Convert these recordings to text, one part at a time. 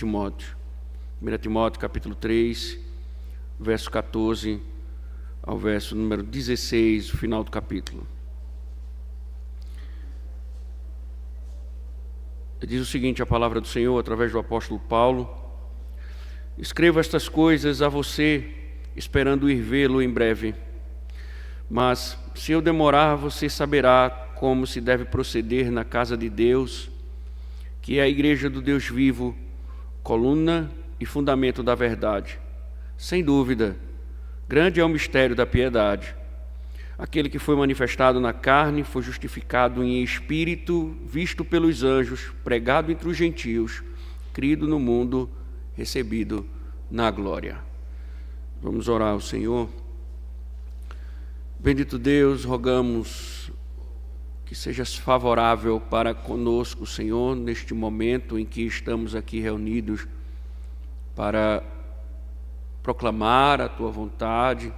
Timóteo. 1 Timóteo capítulo 3, verso 14 ao verso número 16, o final do capítulo. Diz o seguinte, a palavra do Senhor, através do apóstolo Paulo: escrevo estas coisas a você, esperando ir vê-lo em breve. Mas, se eu demorar, você saberá como se deve proceder na casa de Deus, que é a igreja do Deus vivo, coluna e fundamento da verdade. Sem dúvida, grande é o mistério da piedade. Aquele que foi manifestado na carne foi justificado em espírito, visto pelos anjos, pregado entre os gentios, crido no mundo, recebido na glória. Vamos orar ao Senhor. Bendito Deus, rogamos que sejas favorável para conosco, Senhor, neste momento em que estamos aqui reunidos para proclamar a Tua vontade,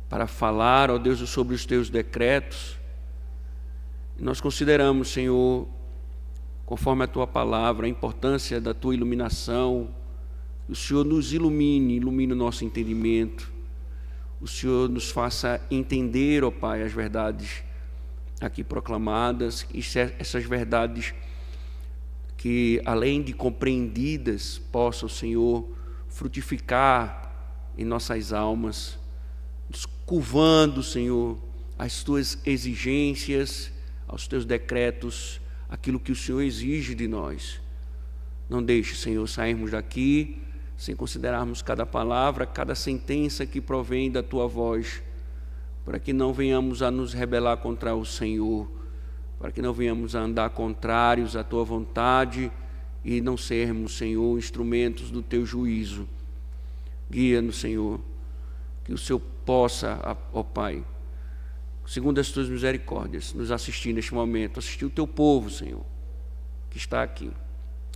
para falar, ó Deus, sobre os Teus decretos. Nós consideramos, Senhor, conforme a Tua palavra, a importância da Tua iluminação. O Senhor nos ilumine o nosso entendimento. O Senhor nos faça entender, ó Pai, as verdades aqui proclamadas, e essas verdades que, além de compreendidas, possam, Senhor, frutificar em nossas almas, nos curvando, Senhor, às Tuas exigências, aos Teus decretos, aquilo que o Senhor exige de nós. Não deixe, Senhor, sairmos daqui sem considerarmos cada palavra, cada sentença que provém da Tua voz, para que não venhamos a nos rebelar contra o Senhor, para que não venhamos a andar contrários à Tua vontade e não sermos, Senhor, instrumentos do Teu juízo. Guia-nos, Senhor, que o Senhor possa, ó Pai, segundo as Tuas misericórdias, nos assistir neste momento, assistir o Teu povo, Senhor, que está aqui,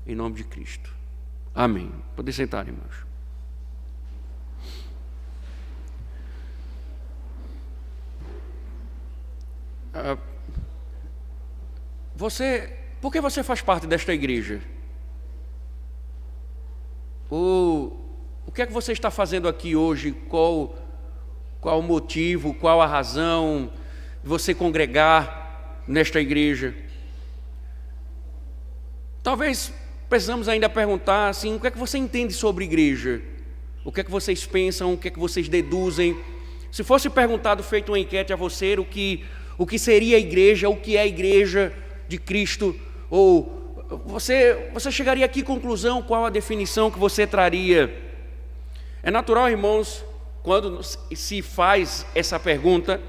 em nome de Cristo. Amém. Podem sentar, irmãos. Por que você faz parte desta igreja? O que é que você está fazendo aqui hoje? Qual o motivo, qual a razão de você congregar nesta igreja? Talvez precisamos ainda perguntar assim, o que é que você entende sobre igreja? O que é que vocês pensam? O que é que vocês deduzem? Se fosse perguntado, feito uma enquete a você, o que seria a igreja, o que é a igreja de Cristo, ou você chegaria aqui à conclusão, qual a definição que você traria? É natural, irmãos, quando se faz essa pergunta,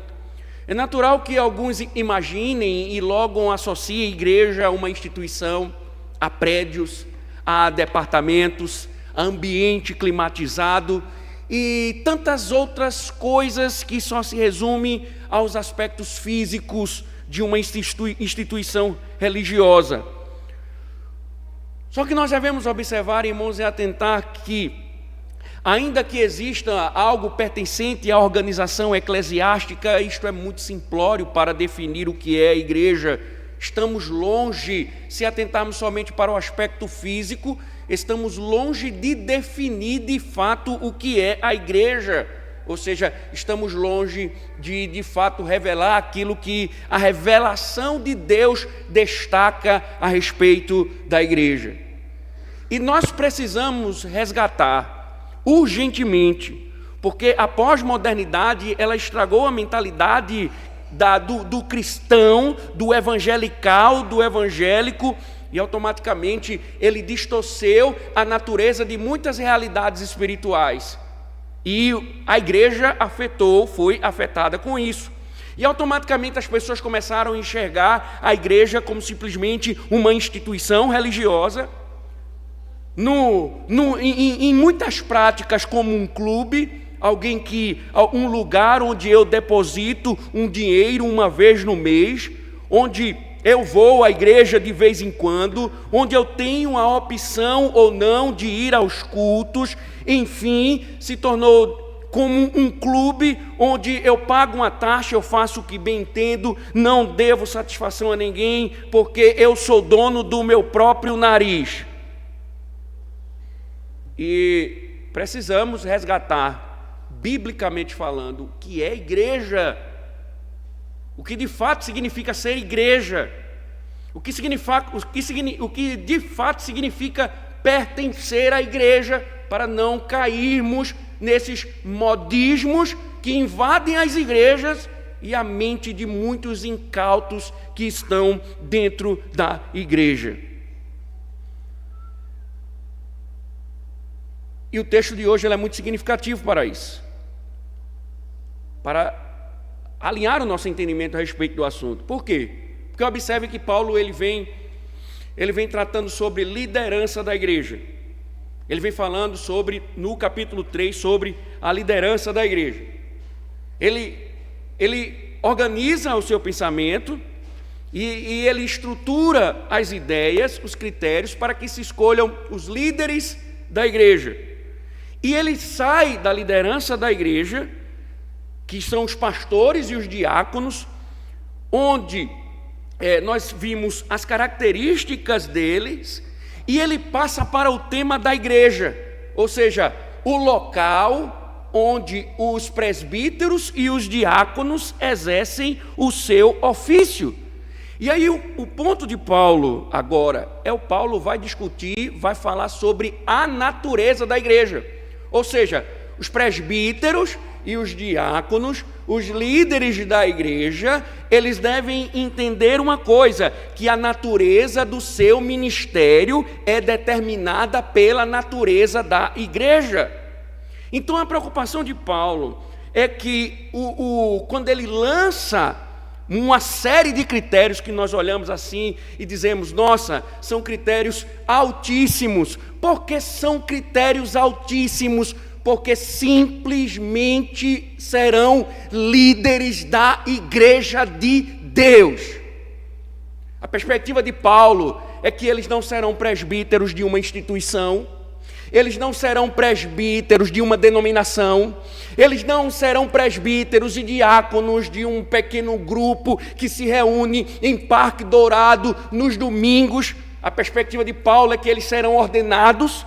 é natural que alguns imaginem e logo associem a igreja a uma instituição, a prédios, a departamentos, a ambiente climatizado e tantas outras coisas que só se resumem aos aspectos físicos de uma instituição religiosa. Só que nós devemos observar, irmãos, e atentar que, ainda que exista algo pertencente à organização eclesiástica, isto é muito simplório para definir o que é a igreja. Estamos longe, se atentarmos somente para o aspecto físico, estamos longe de definir de fato o que é a igreja. Ou seja, estamos longe de fato revelar aquilo que a revelação de Deus destaca a respeito da igreja. E nós precisamos resgatar urgentemente, porque a pós-modernidade ela estragou a mentalidade do cristão, do evangelical, do evangélico, e automaticamente ele distorceu a natureza de muitas realidades espirituais. E a igreja foi afetada com isso. E automaticamente as pessoas começaram a enxergar a igreja como simplesmente uma instituição religiosa, em muitas práticas como um clube, um lugar onde eu deposito um dinheiro uma vez no mês, onde eu vou à igreja de vez em quando, onde eu tenho a opção ou não de ir aos cultos. Enfim, se tornou como um clube onde eu pago uma taxa, eu faço o que bem entendo, não devo satisfação a ninguém, porque eu sou dono do meu próprio nariz. E precisamos resgatar, biblicamente falando, o que é igreja, o que de fato significa ser igreja, o que de fato significa pertencer à igreja, para não cairmos nesses modismos que invadem as igrejas e a mente de muitos incautos que estão dentro da igreja. E o texto de hoje é muito significativo para isso, para alinhar o nosso entendimento a respeito do assunto. Por quê? Porque observe que Paulo ele vem tratando sobre liderança da igreja. Ele vem falando no capítulo 3, sobre a liderança da igreja. Ele organiza o seu pensamento e ele estrutura as ideias, os critérios, para que se escolham os líderes da igreja. E ele sai da liderança da igreja, que são os pastores e os diáconos, onde nós vimos as características deles, e ele passa para o tema da igreja, ou seja, o local onde os presbíteros e os diáconos exercem o seu ofício. E aí o ponto de Paulo agora Paulo vai discutir, vai falar sobre a natureza da igreja. Ou seja, os presbíteros e os diáconos, os líderes da igreja, eles devem entender uma coisa, que a natureza do seu ministério é determinada pela natureza da igreja. Então a preocupação de Paulo é que quando ele lança uma série de critérios que nós olhamos assim e dizemos, nossa, são critérios altíssimos. Por que são critérios altíssimos? Porque simplesmente serão líderes da igreja de Deus. A perspectiva de Paulo é que eles não serão presbíteros de uma instituição, eles não serão presbíteros de uma denominação, eles não serão presbíteros e diáconos de um pequeno grupo que se reúne em Parque Dourado nos domingos. A perspectiva de Paulo é que eles serão ordenados,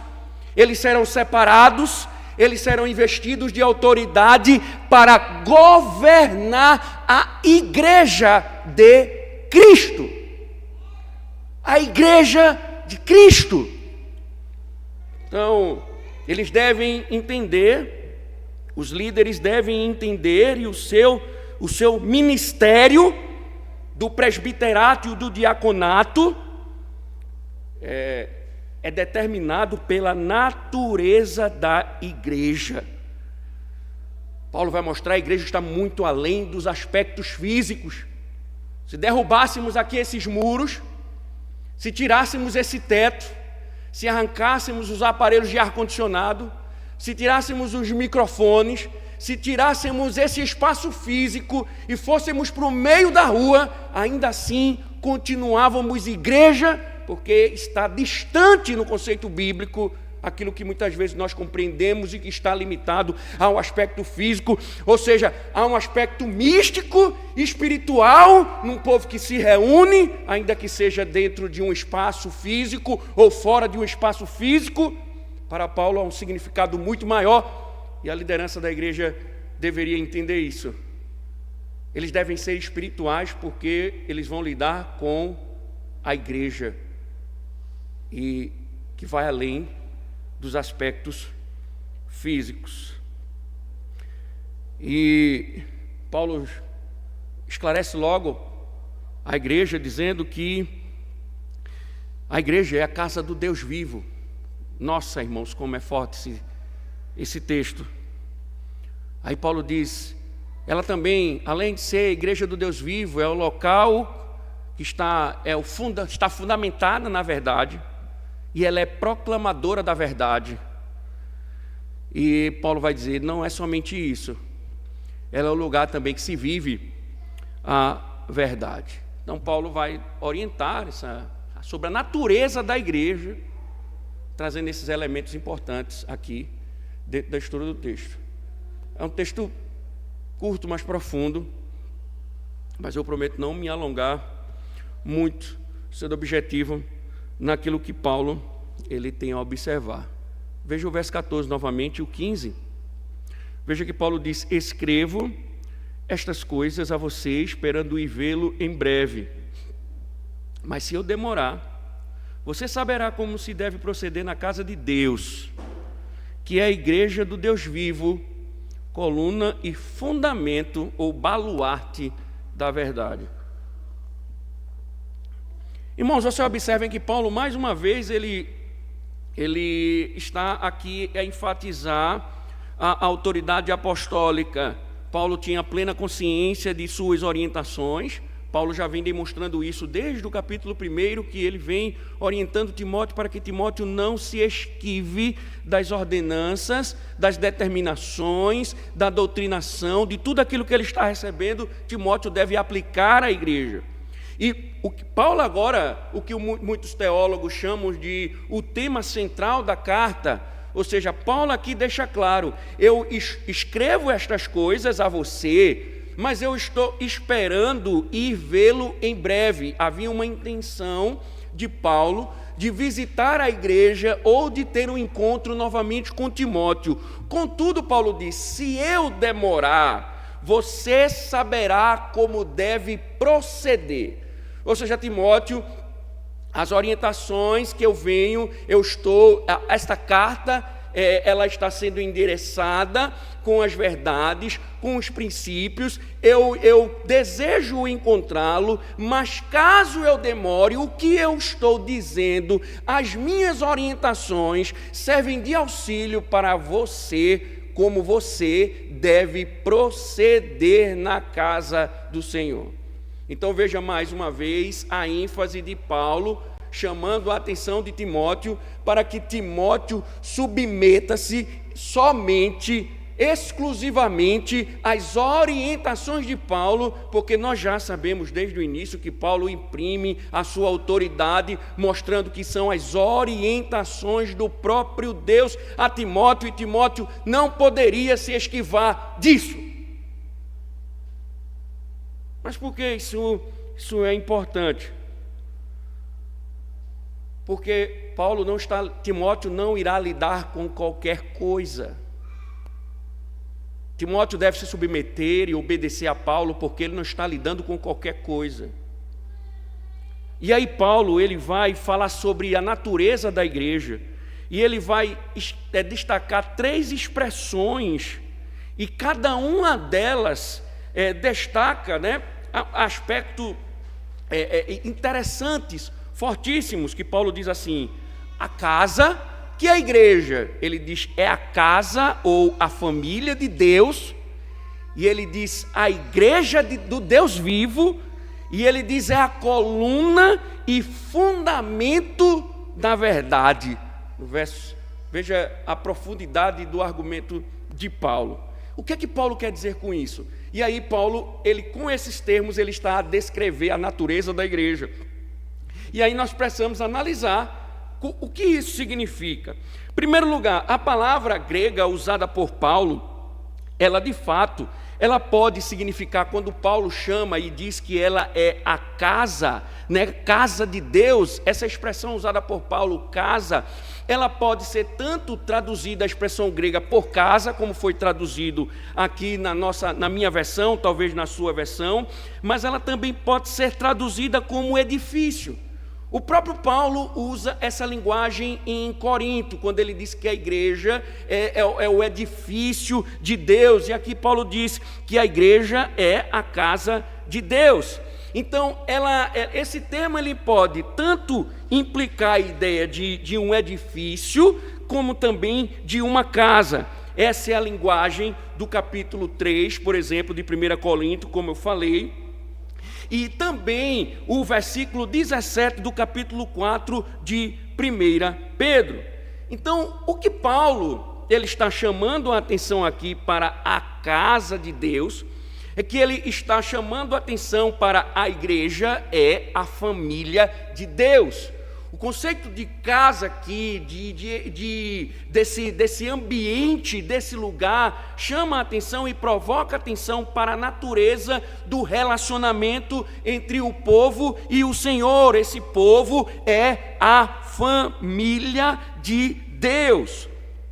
eles serão separados, eles serão investidos de autoridade para governar a igreja de Cristo. A igreja de Cristo. Então, eles devem entender, os líderes devem entender, e o seu ministério do presbiterato e do diaconato é determinado pela natureza da igreja. Paulo vai mostrar que a igreja está muito além dos aspectos físicos. Se derrubássemos aqui esses muros, se tirássemos esse teto, se arrancássemos os aparelhos de ar-condicionado, se tirássemos os microfones, se tirássemos esse espaço físico e fôssemos para o meio da rua, ainda assim continuávamos igreja, porque está distante no conceito bíblico aquilo que muitas vezes nós compreendemos e que está limitado ao aspecto físico, ou seja, a um aspecto místico, espiritual, num povo que se reúne, ainda que seja dentro de um espaço físico ou fora de um espaço físico. Para Paulo há um significado muito maior, e a liderança da igreja deveria entender isso. Eles devem ser espirituais porque eles vão lidar com a igreja, e que vai além dos aspectos físicos. E Paulo esclarece logo a igreja, dizendo que a igreja é a casa do Deus vivo. Nossa, irmãos, como é forte esse texto. Aí Paulo diz, ela também, além de ser a igreja do Deus vivo, é o local que está fundamentada na verdade, e ela é proclamadora da verdade. E Paulo vai dizer, não é somente isso, ela é o lugar também que se vive a verdade. Então Paulo vai orientar sobre a natureza da igreja, trazendo esses elementos importantes aqui dentro da estrutura do texto. É um texto curto, mas profundo, mas eu prometo não me alongar muito, sendo objetivo naquilo que Paulo ele tem a observar. Veja o verso 14 novamente, o 15. Veja que Paulo diz: escrevo estas coisas a você, esperando ir vê-lo em breve. Mas se eu demorar, você saberá como se deve proceder na casa de Deus, que é a igreja do Deus vivo, coluna e fundamento ou baluarte da verdade. Irmãos, vocês observem que Paulo, mais uma vez, ele está aqui a enfatizar a autoridade apostólica. Paulo tinha plena consciência de suas orientações. Paulo já vem demonstrando isso desde o capítulo 1, que ele vem orientando Timóteo para que Timóteo não se esquive das ordenanças, das determinações, da doutrinação, de tudo aquilo que ele está recebendo. Timóteo deve aplicar à igreja. E o que Paulo agora, o que muitos teólogos chamam de o tema central da carta, ou seja, Paulo aqui deixa claro: eu escrevo estas coisas a você, mas eu estou esperando ir vê-lo em breve. Havia uma intenção de Paulo de visitar a igreja ou de ter um encontro novamente com Timóteo. Contudo, Paulo diz: se eu demorar, você saberá como deve proceder. Ou seja, Timóteo, as orientações que esta carta, ela está sendo endereçada com as verdades, com os princípios. Eu desejo encontrá-lo, mas caso eu demore, o que eu estou dizendo, as minhas orientações servem de auxílio para você, como você deve proceder na casa do Senhor. Então veja mais uma vez a ênfase de Paulo, chamando a atenção de Timóteo, para que Timóteo submeta-se somente, exclusivamente às orientações de Paulo, porque nós já sabemos desde o início que Paulo imprime a sua autoridade, mostrando que são as orientações do próprio Deus a Timóteo, e Timóteo não poderia se esquivar disso. Mas por que isso é importante? Porque Timóteo não irá lidar com qualquer coisa. Timóteo deve se submeter e obedecer a Paulo, porque ele não está lidando com qualquer coisa. E aí Paulo, ele vai falar sobre a natureza da igreja, e ele vai destacar 3 expressões, e cada uma delas destaca, aspectos interessantes, fortíssimos, que Paulo diz assim: a casa, que é a igreja, ele diz é a casa ou a família de Deus, e ele diz a igreja do Deus vivo, e ele diz é a coluna e fundamento da verdade. No verso, veja a profundidade do argumento de Paulo. O que é que Paulo quer dizer com isso? E aí Paulo, com esses termos, ele está a descrever a natureza da igreja. E aí nós precisamos analisar o que isso significa. Em primeiro lugar, a palavra grega usada por Paulo, ela de fato, ela pode significar, quando Paulo chama e diz que ela é a casa, casa de Deus, essa expressão usada por Paulo, casa, ela pode ser tanto traduzida, a expressão grega, por casa, como foi traduzido aqui na minha versão, talvez na sua versão, mas ela também pode ser traduzida como edifício. O próprio Paulo usa essa linguagem em Corinto, quando ele diz que a igreja é o edifício de Deus, e aqui Paulo diz que a igreja é a casa de Deus. Então, esse termo ele pode tanto implicar a ideia de um edifício, como também de uma casa. Essa é a linguagem do capítulo 3, por exemplo, de 1 Coríntios, como eu falei. E também o versículo 17 do capítulo 4 de 1 Pedro. Então, o que Paulo ele está chamando a atenção aqui para a casa de Deus, é que ele está chamando a atenção para a igreja, é a família de Deus. O conceito de casa aqui, desse ambiente, desse lugar, chama a atenção e provoca atenção para a natureza do relacionamento entre o povo e o Senhor. Esse povo é a família de Deus.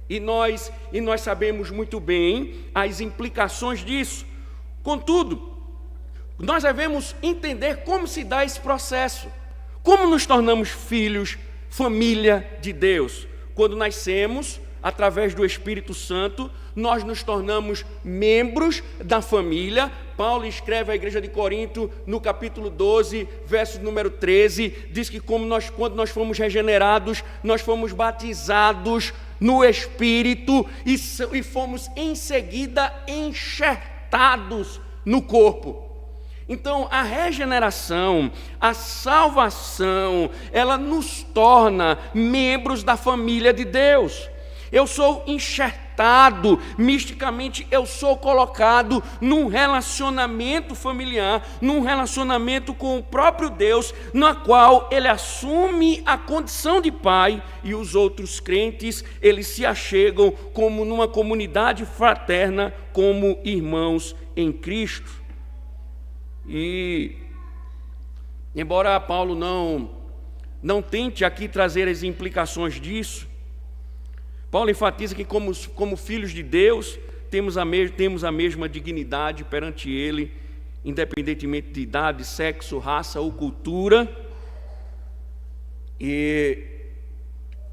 E nós sabemos muito bem as implicações disso. Contudo, nós devemos entender como se dá esse processo. Como nos tornamos filhos, família de Deus? Quando nascemos, através do Espírito Santo, nós nos tornamos membros da família. Paulo escreve à igreja de Corinto, no capítulo 12, verso número 13, diz que quando nós fomos regenerados, nós fomos batizados no Espírito e fomos em seguida enxertados no corpo. Então, a regeneração, a salvação, ela nos torna membros da família de Deus. Eu sou enxertado, misticamente eu sou colocado num relacionamento familiar, num relacionamento com o próprio Deus, na qual Ele assume a condição de pai e os outros crentes, eles se achegam como numa comunidade fraterna, como irmãos em Cristo. E, embora Paulo não tente aqui trazer as implicações disso, Paulo enfatiza que como filhos de Deus, temos a mesma dignidade perante Ele, independentemente de idade, sexo, raça ou cultura. E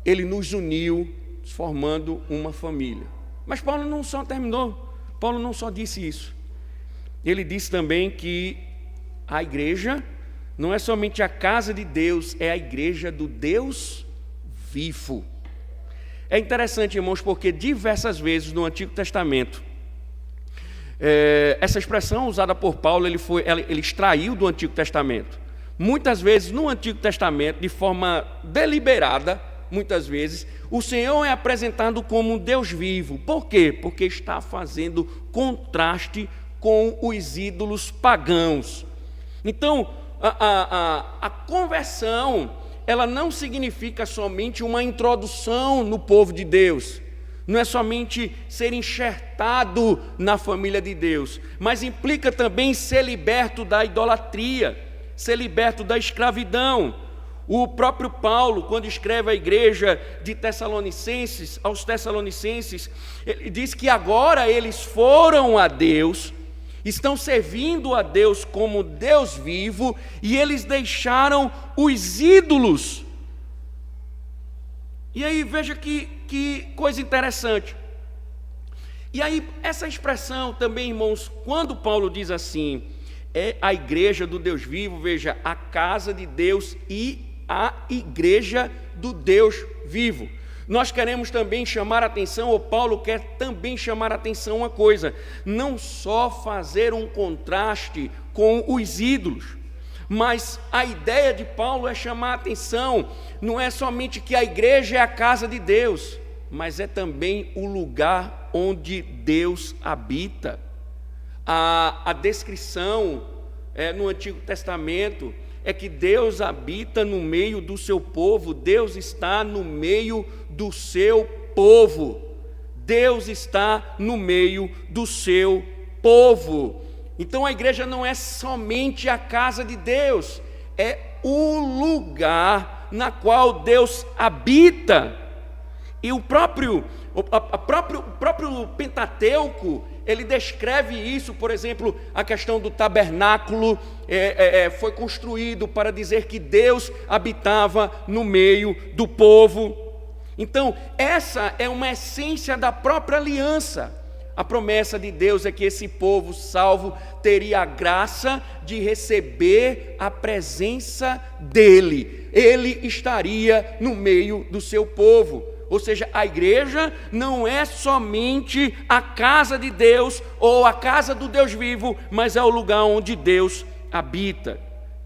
Ele nos uniu, formando uma família. Mas Paulo não só terminou, Paulo não só disse isso. Ele disse também que a igreja não é somente a casa de Deus, é a igreja do Deus vivo. É interessante, irmãos, porque diversas vezes no Antigo Testamento, essa expressão usada por Paulo, ele extraiu do Antigo Testamento. Muitas vezes no Antigo Testamento, de forma deliberada, muitas vezes, o Senhor é apresentado como um Deus vivo. Por quê? Porque está fazendo contraste com os ídolos pagãos. Então, a conversão, ela não significa somente uma introdução no povo de Deus, não é somente ser enxertado na família de Deus, mas implica também ser liberto da idolatria, ser liberto da escravidão. O próprio Paulo, quando escreve à igreja de Tessalonicenses, aos Tessalonicenses, ele diz que agora eles foram a Deus, estão servindo a Deus como Deus vivo, e eles deixaram os ídolos. E aí veja que coisa interessante. E aí essa expressão também, irmãos, quando Paulo diz assim, é a igreja do Deus vivo, veja, a casa de Deus e a igreja do Deus vivo. Nós queremos também chamar a atenção, ou Paulo quer também chamar a atenção uma coisa, não só fazer um contraste com os ídolos, mas a ideia de Paulo é chamar a atenção, não é somente que a igreja é a casa de Deus, mas é também o lugar onde Deus habita. A descrição no Antigo Testamento é que Deus habita no meio do seu povo, Deus está no meio do seu povo, Deus está no meio do seu povo. Então a igreja não é somente a casa de Deus, é o lugar na qual Deus habita. E o próprio Pentateuco, ele descreve isso. Por exemplo, a questão do tabernáculo foi construído para dizer que Deus habitava no meio do povo. Então, essa é uma essência da própria aliança. A promessa de Deus é que esse povo salvo teria a graça de receber a presença dEle. Ele estaria no meio do seu povo. Ou seja, a igreja não é somente a casa de Deus ou a casa do Deus vivo, mas é o lugar onde Deus habita.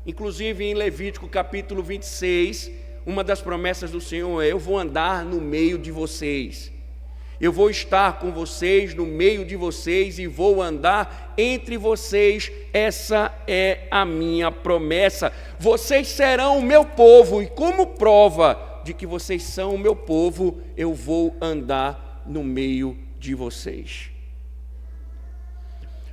Inclusive em Levítico capítulo 26, uma das promessas do Senhor é: eu vou andar no meio de vocês, eu vou estar com vocês, no meio de vocês, e vou andar entre vocês. Essa é a minha promessa. Vocês serão o meu povo, e como prova de que vocês são o meu povo, eu vou andar no meio de vocês.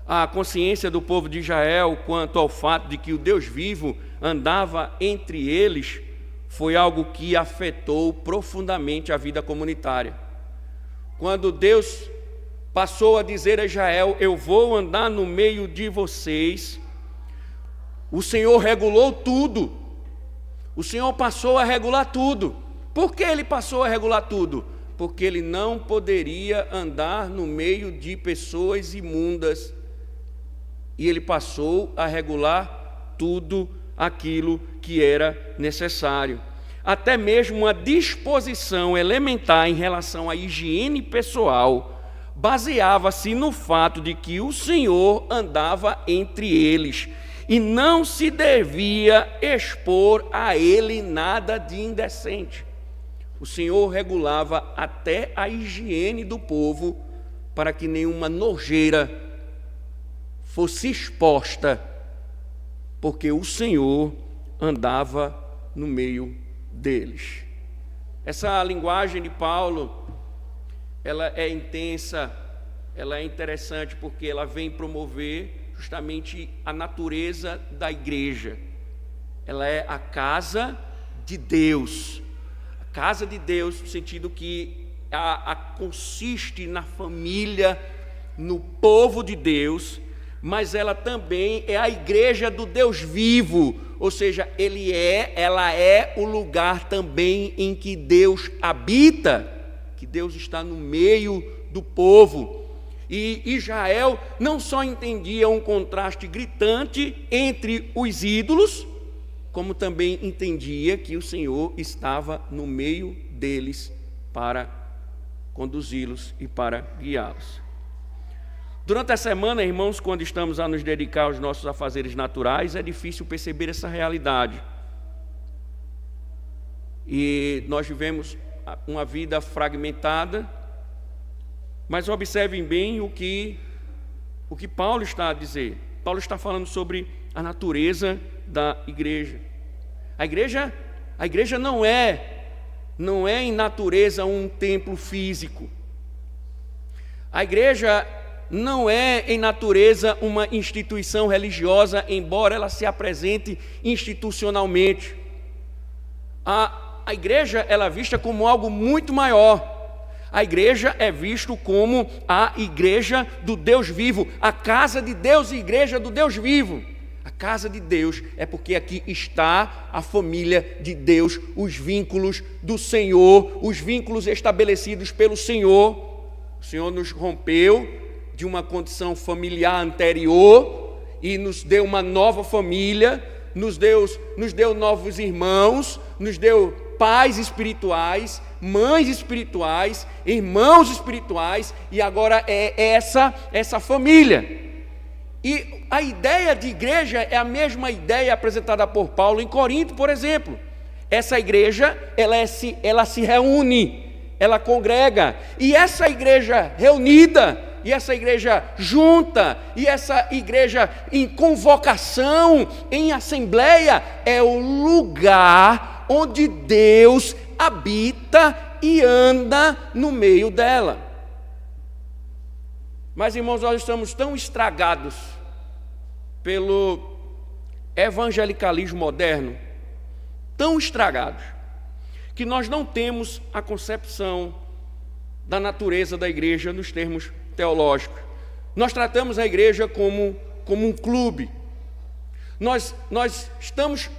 A consciência do povo de Israel quanto ao fato de que o Deus vivo andava entre eles foi algo que afetou profundamente a vida comunitária. quando Deus passou a dizer a Israel: eu vou andar no meio de vocês, o Senhor regulou tudo. O Senhor passou a regular tudo. Por que Ele passou a regular tudo? Porque Ele não poderia andar no meio de pessoas imundas. E Ele passou a regular tudo aquilo que era necessário. Até mesmo uma disposição elementar em relação à higiene pessoal baseava-se no fato de que o Senhor andava entre eles e não se devia expor a ele nada de indecente. O Senhor regulava até a higiene do povo para que nenhuma nojeira fosse exposta, porque o Senhor andava no meio deles. Essa linguagem de Paulo, ela é intensa, ela é interessante porque ela vem promover justamente a natureza da igreja. Ela é a casa de Deus. A casa de Deus no sentido que consiste na família, no povo de Deus, mas ela também é a igreja do Deus vivo, ou seja, ela é o lugar também em que Deus habita, que Deus está no meio do povo. E Israel não só entendia um contraste gritante entre os ídolos, como também entendia que o Senhor estava no meio deles para conduzi-los e para guiá-los. Durante a semana, irmãos, quando estamos a nos dedicar aos nossos afazeres naturais, é difícil perceber essa realidade. E nós vivemos uma vida fragmentada, mas observem bem o que Paulo está a dizer. Paulo está falando sobre a natureza da igreja. A igreja não é em natureza um templo físico. A igreja não é em natureza uma instituição religiosa, embora ela se apresente institucionalmente. A igreja ela é vista como algo muito maior. A igreja é vista como a igreja do Deus vivo, a casa de Deus e igreja do Deus vivo. A casa de Deus é porque aqui está a família de Deus, os vínculos do Senhor, os vínculos estabelecidos pelo Senhor. O Senhor nos rompeu de uma condição familiar anterior e nos deu uma nova família, nos deu novos irmãos, nos deu pais espirituais, mães espirituais, irmãos espirituais, e agora é essa família. E a ideia de igreja é a mesma ideia apresentada por Paulo em Corinto, por exemplo. Essa igreja, ela se reúne, ela congrega, e essa igreja reunida, e essa igreja junta, e essa igreja em convocação, em assembleia, é o lugar onde Deus habita e anda no meio dela. Mas, irmãos, nós estamos tão estragados pelo evangelicalismo moderno, tão estragados, que nós não temos a concepção da natureza da igreja nos termos teológicos. Nós tratamos a igreja como um clube. Nós estamos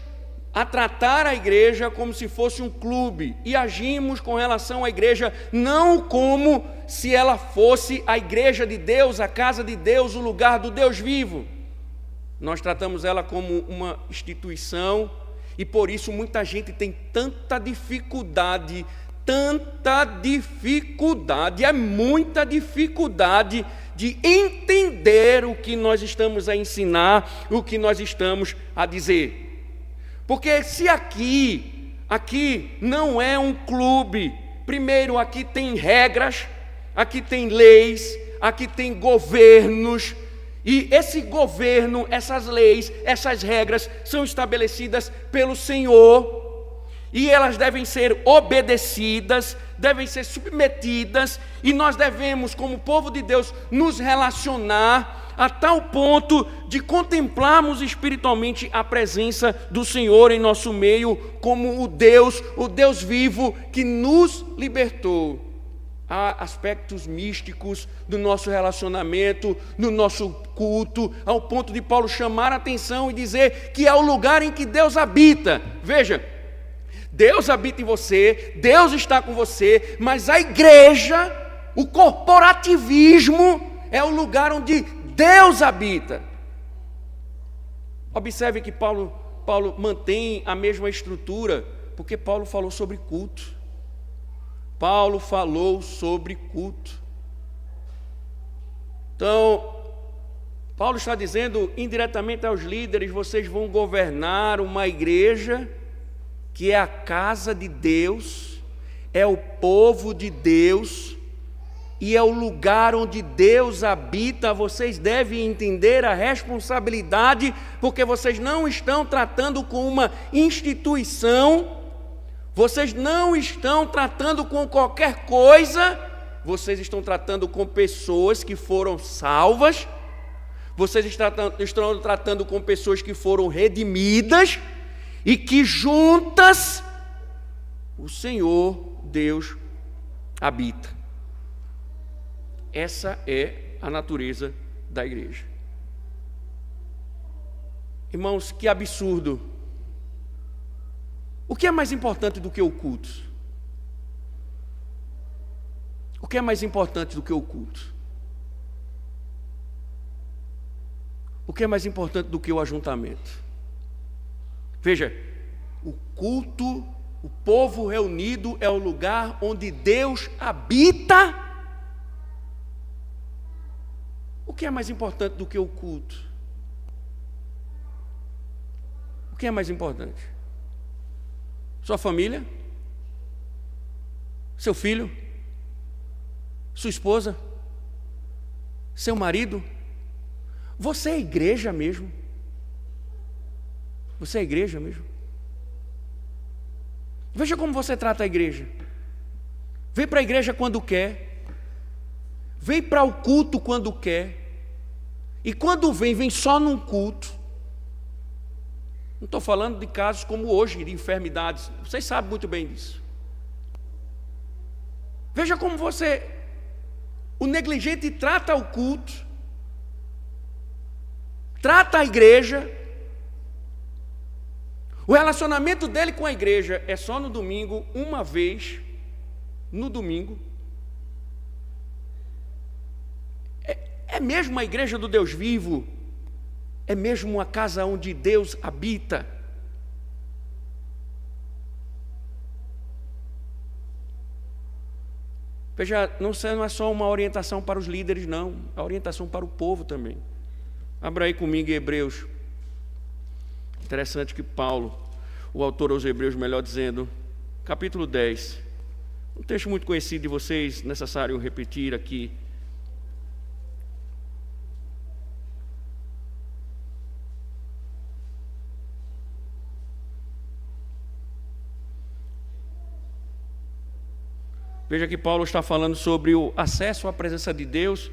a tratar a igreja como se fosse um clube e agimos com relação à igreja não como se ela fosse a igreja de Deus, a casa de Deus, o lugar do Deus vivo. Nós tratamos ela como uma instituição e por isso muita gente tem tanta dificuldade, é muita dificuldade de entender o que nós estamos a ensinar, o que nós estamos a dizer. Porque se aqui não é um clube, primeiro aqui tem regras, aqui tem leis, aqui tem governos, e esse governo, essas leis, essas regras são estabelecidas pelo Senhor, e elas devem ser obedecidas, devem ser submetidas, e nós devemos, como povo de Deus, nos relacionar a tal ponto de contemplarmos espiritualmente a presença do Senhor em nosso meio, como o Deus vivo que nos libertou há aspectos místicos do nosso relacionamento, no nosso culto, ao ponto de Paulo chamar a atenção e dizer que é o lugar em que Deus habita. Veja, Deus habita em você, Deus está com você, mas a igreja, o corporativismo, é o lugar onde Deus habita. Observe que Paulo mantém a mesma estrutura, porque Paulo falou sobre culto. Paulo falou sobre culto. Então, Paulo está dizendo indiretamente aos líderes: vocês vão governar uma igreja que é a casa de Deus, é o povo de Deus, e é o lugar onde Deus habita. Vocês devem entender a responsabilidade, porque vocês não estão tratando com uma instituição, vocês não estão tratando com qualquer coisa, vocês estão tratando com pessoas que foram salvas, vocês estão tratando com pessoas que foram redimidas e que juntas o Senhor Deus habita. Essa é a natureza da igreja. Irmãos, que absurdo! O que é mais importante do que o culto? O que é mais importante do que o culto? O que é mais importante do que o ajuntamento? Veja, o culto, o povo reunido é o lugar onde Deus habita. O que é mais importante do que o culto? O que é mais importante? Sua família? Seu filho? Sua esposa? Seu marido? Você é igreja mesmo? Você é igreja mesmo? Veja como você trata a igreja. Vem para a igreja quando quer. Vem para o culto quando quer. E quando vem só num culto. Não estou falando de casos como hoje, de enfermidades. Vocês sabem muito bem disso. Veja como o negligente trata o culto, trata a igreja. O relacionamento dele com a igreja é só no domingo, uma vez no domingo. É mesmo a igreja do Deus vivo? É mesmo uma casa onde Deus habita? Veja, não é só uma orientação para os líderes, não. É orientação para o povo também. Abra aí comigo em Hebreus. Interessante que Paulo, o autor aos Hebreus, melhor dizendo, capítulo 10. Um texto muito conhecido de vocês, necessário repetir aqui. Veja que Paulo está falando sobre o acesso à presença de Deus.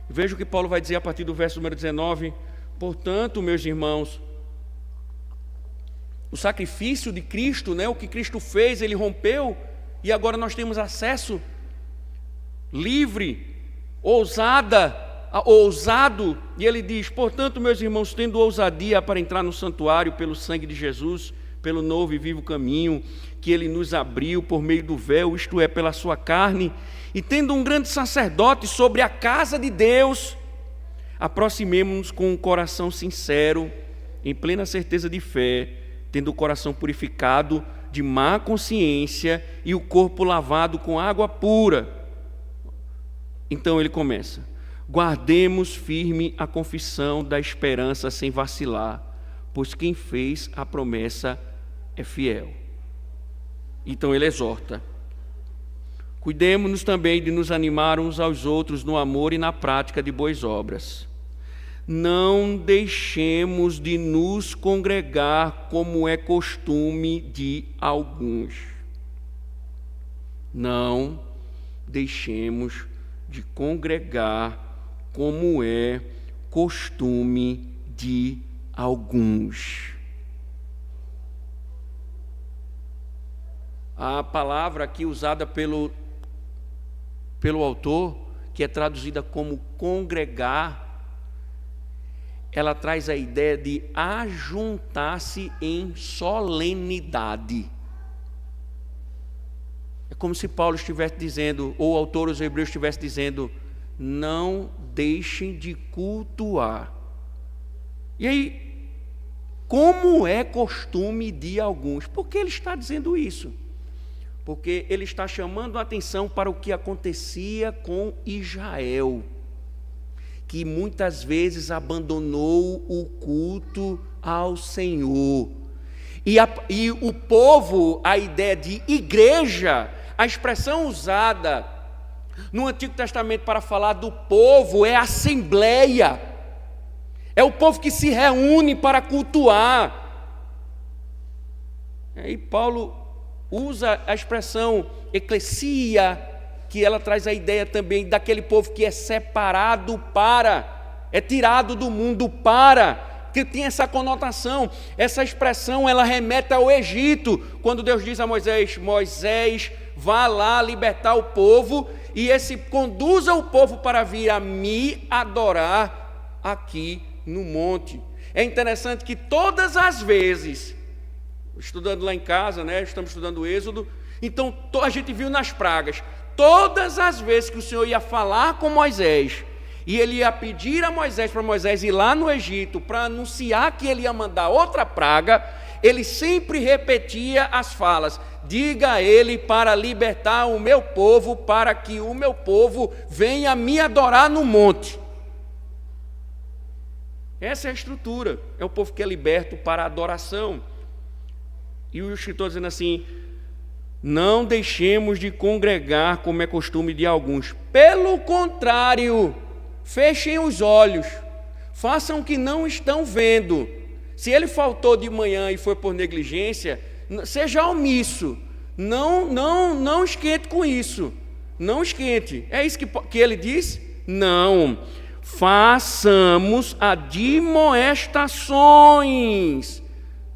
Veja o que Paulo vai dizer a partir do verso número 19. Portanto, meus irmãos, o sacrifício de Cristo, o que Cristo fez, ele rompeu, e agora nós temos acesso livre, ousado, e ele diz: portanto, meus irmãos, tendo ousadia para entrar no santuário pelo sangue de Jesus, pelo novo e vivo caminho que ele nos abriu por meio do véu, isto é, pela sua carne, e tendo um grande sacerdote sobre a casa de Deus, aproximemo-nos com um coração sincero, em plena certeza de fé, tendo o coração purificado de má consciência e o corpo lavado com água pura. Então ele começa: guardemos firme a confissão da esperança sem vacilar, pois quem fez a promessa é fiel. Então ele exorta: cuidemos-nos também de nos animar uns aos outros no amor e na prática de boas obras. Não deixemos de nos congregar como é costume de alguns. Não deixemos de congregar como é costume de alguns. A palavra aqui usada pelo pelo autor, que é traduzida como congregar, ela traz a ideia de ajuntar-se em solenidade. É como se Paulo estivesse dizendo, ou o autor aos Hebreus estivesse dizendo, não deixem de cultuar. E aí, como é costume de alguns? Por que ele está dizendo isso? Porque ele está chamando a atenção para o que acontecia com Israel, que muitas vezes abandonou o culto ao Senhor. E o povo, a ideia de igreja, a expressão usada no Antigo Testamento para falar do povo é assembleia. É o povo que se reúne para cultuar. E aí Paulo usa a expressão eclesia, que ela traz a ideia também daquele povo que é separado para, é tirado do mundo para, que tem essa conotação. Essa expressão, ela remete ao Egito, quando Deus diz a Moisés, Moisés, vá lá libertar o povo, e conduza o povo para vir a me adorar aqui no monte. É interessante que todas as vezes, estudando lá em casa, né, estamos estudando o Êxodo, então a gente viu nas pragas, todas as vezes que o Senhor ia falar com Moisés, e ele ia pedir a Moisés, para Moisés ir lá no Egito, para anunciar que ele ia mandar outra praga, ele sempre repetia as falas, diga a ele para libertar o meu povo, para que o meu povo venha me adorar no monte. Essa é a estrutura, é o povo que é liberto para a adoração. E o escritor dizendo assim, não deixemos de congregar como é costume de alguns. Pelo contrário, fechem os olhos, façam o que não estão vendo. Se ele faltou de manhã e foi por negligência, seja omisso. Não esquente com isso. Não esquente. É isso que ele diz? Não. Façamos admoestações.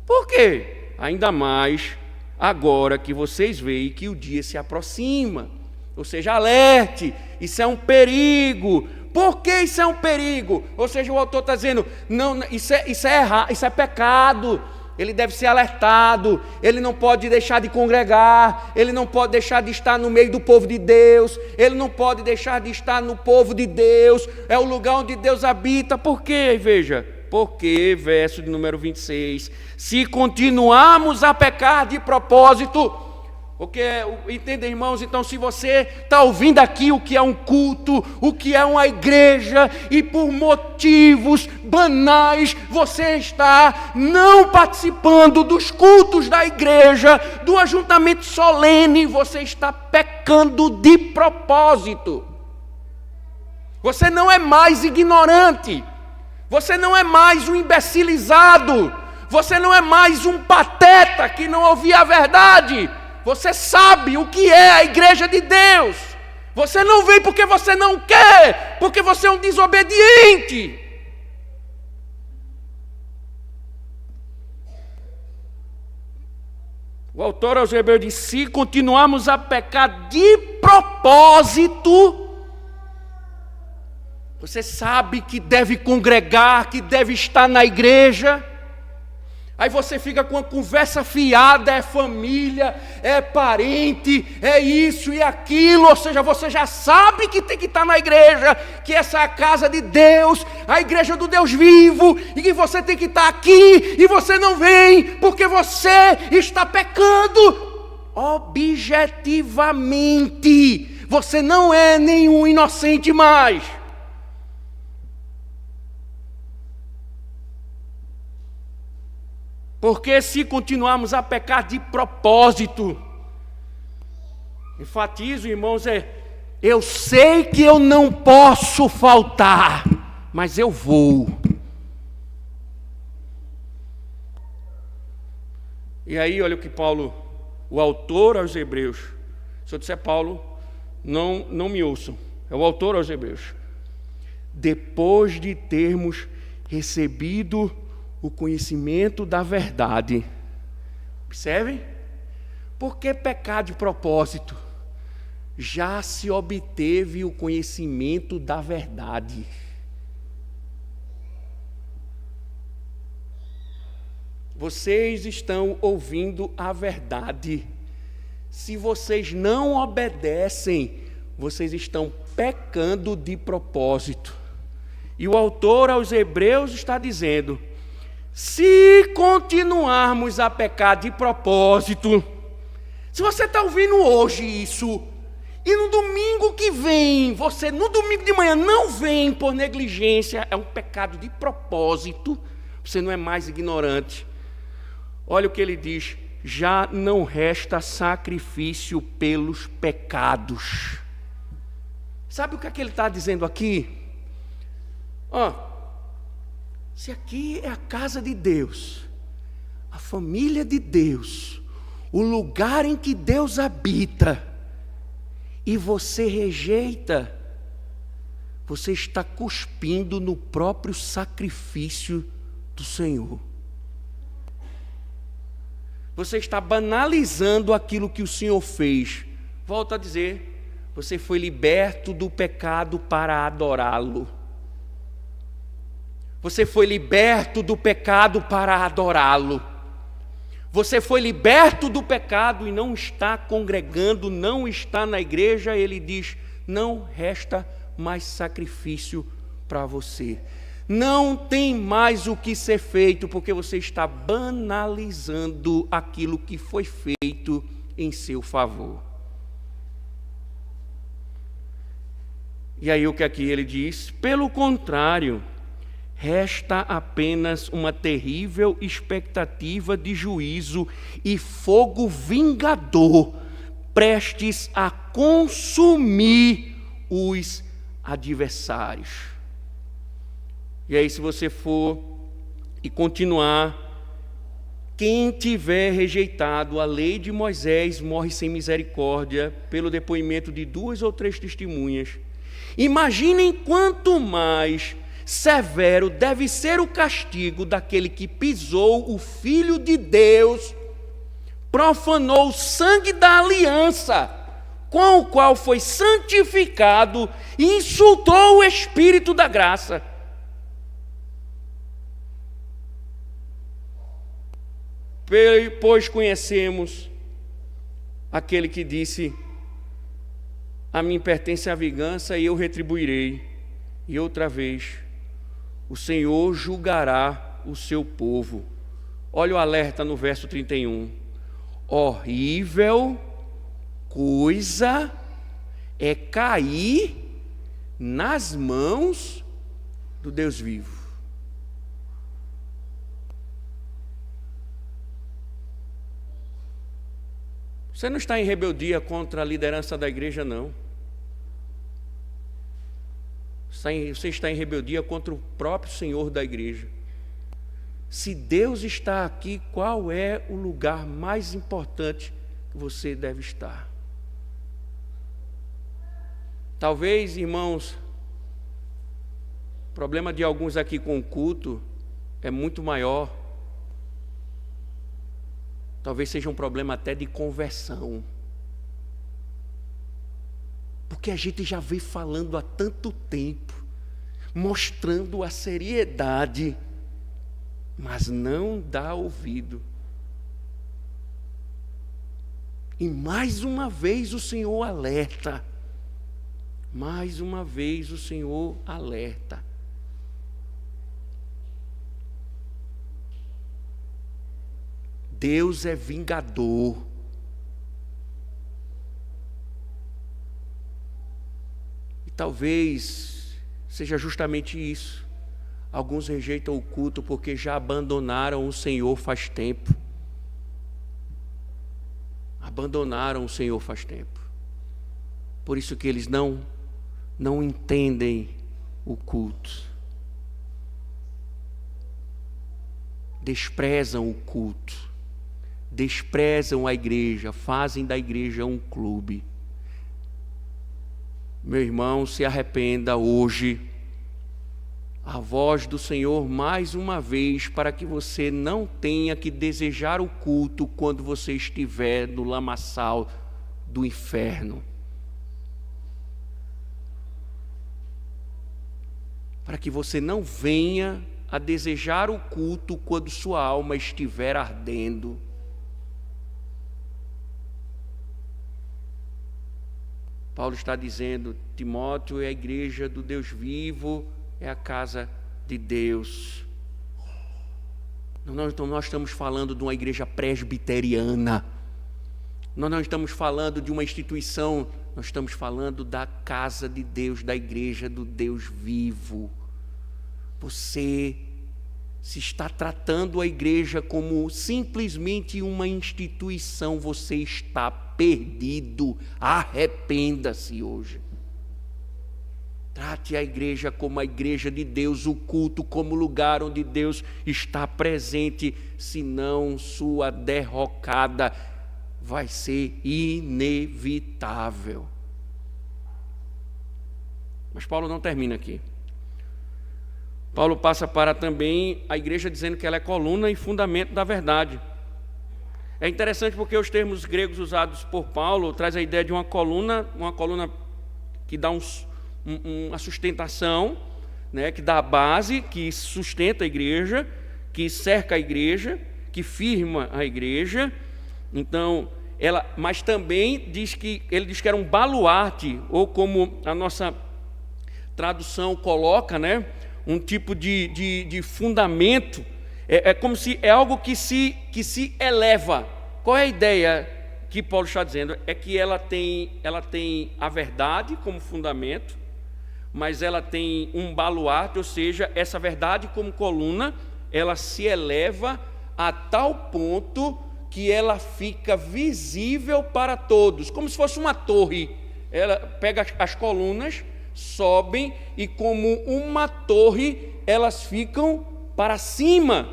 Por quê? Ainda mais agora que vocês veem que o dia se aproxima. Ou seja, alerte, isso é um perigo. Por que isso é um perigo? Ou seja, o autor está dizendo, não, isso é errado, isso é pecado. Ele deve ser alertado, ele não pode deixar de congregar, ele não pode deixar de estar no meio do povo de Deus, ele não pode deixar de estar no povo de Deus, é o lugar onde Deus habita. Por quê? Veja, porque, verso de número 26, se continuarmos a pecar de propósito, porque, entendem, irmãos, então se você está ouvindo aqui o que é um culto, o que é uma igreja, e por motivos banais você está não participando dos cultos da igreja, do ajuntamento solene, você está pecando de propósito. Você não é mais ignorante, você não é mais um imbecilizado, você não é mais um pateta que não ouvia a verdade. Você sabe o que é a igreja de Deus. Você não vem porque você não quer, porque você é um desobediente. O autor aos Hebreus diz, se continuarmos a pecar de propósito, você sabe que deve congregar, que deve estar na igreja. Aí você fica com uma conversa fiada, é família, é parente, é isso e aquilo, ou seja, você já sabe que tem que estar na igreja, que essa é a casa de Deus, a igreja do Deus vivo, e que você tem que estar aqui, e você não vem, porque você está pecando objetivamente, você não é nenhum inocente mais. Porque se continuarmos a pecar de propósito, enfatizo, irmãos, eu sei que eu não posso faltar, mas eu vou. E aí, olha o que Paulo, o autor aos Hebreus, se eu disser Paulo, não me ouçam, é o autor aos Hebreus. Depois de termos recebido o conhecimento da verdade. Observem? Por que pecar de propósito? já se obteve o conhecimento da verdade. Vocês estão ouvindo a verdade. Se vocês não obedecem, vocês estão pecando de propósito. E o autor aos Hebreus está dizendo: se continuarmos a pecar de propósito, se você está ouvindo hoje isso, e no domingo que vem, você no domingo de manhã não vem por negligência, é um pecado de propósito, você não é mais ignorante. Olha o que ele diz: já não resta sacrifício pelos pecados. Sabe o que é que ele está dizendo aqui? Se aqui é a casa de Deus, a família de Deus, o lugar em que Deus habita, e você rejeita, você está cuspindo no próprio sacrifício do Senhor. Você está banalizando aquilo que o Senhor fez. Volto a dizer, você foi liberto do pecado para adorá-lo. Você foi liberto do pecado para adorá-lo. Você foi liberto do pecado e não está congregando, não está na igreja. Ele diz: não resta mais sacrifício para você. Não tem mais o que ser feito, porque você está banalizando aquilo que foi feito em seu favor. E aí o que aqui ele diz? Pelo contrário, resta apenas uma terrível expectativa de juízo e fogo vingador, prestes a consumir os adversários. E aí, se você for e continuar, quem tiver rejeitado a lei de Moisés morre sem misericórdia pelo depoimento de 2 ou 3 testemunhas. Imaginem quanto mais severo deve ser o castigo daquele que pisou o Filho de Deus, profanou o sangue da aliança, com o qual foi santificado, e insultou o Espírito da graça. Pois conhecemos aquele que disse: a mim pertence a vingança e eu retribuirei. E outra vez, o Senhor julgará o seu povo. Olha o alerta no verso 31. Horrível coisa é cair nas mãos do Deus vivo. Você não está em rebeldia contra a liderança da igreja, não. Você está em rebeldia contra o próprio Senhor da igreja. Se Deus está aqui, qual é o lugar mais importante que você deve estar? Talvez, irmãos, o problema de alguns aqui com o culto é muito maior. Talvez seja um problema até de conversão. Porque a gente já vem falando há tanto tempo, mostrando a seriedade, mas não dá ouvido. E mais uma vez o Senhor alerta. Mais uma vez o Senhor alerta. Deus é vingador. E talvez seja justamente isso. Alguns rejeitam o culto porque já abandonaram o Senhor faz tempo. Abandonaram o Senhor faz tempo. Por isso que eles não entendem o culto. Desprezam o culto. Desprezam a igreja, fazem da igreja um clube. Meu irmão, se arrependa hoje. A voz do Senhor mais uma vez, para que você não tenha que desejar o culto quando você estiver no lamaçal do inferno. para que você não venha a desejar o culto quando sua alma estiver ardendo. Paulo está dizendo: Timóteo é a igreja do Deus vivo, é a casa de Deus. Então nós estamos falando de uma igreja presbiteriana. Nós não estamos falando de uma instituição, nós estamos falando da casa de Deus, da igreja do Deus vivo. Você se está tratando a igreja como simplesmente uma instituição, você está perdido. Arrependa-se hoje. Trate a igreja como a igreja de Deus, o culto como lugar onde Deus está presente, senão sua derrocada vai ser inevitável. Mas Paulo não termina aqui. Paulo passa para também a igreja dizendo que ela é coluna e fundamento da verdade. É interessante porque os termos gregos usados por Paulo traz a ideia de uma coluna que dá uma sustentação, né, que dá a base, que sustenta a igreja, que cerca a igreja, que firma a igreja. Então, mas também ele diz que era um baluarte, ou como a nossa tradução coloca, né, um tipo de fundamento. É como se é algo que se eleva. Qual é a ideia que Paulo está dizendo? É que ela tem a verdade como fundamento, mas ela tem um baluarte, ou seja, essa verdade como coluna, ela se eleva a tal ponto que ela fica visível para todos, como se fosse uma torre. Ela pega as colunas, sobem e como uma torre, elas ficam para cima,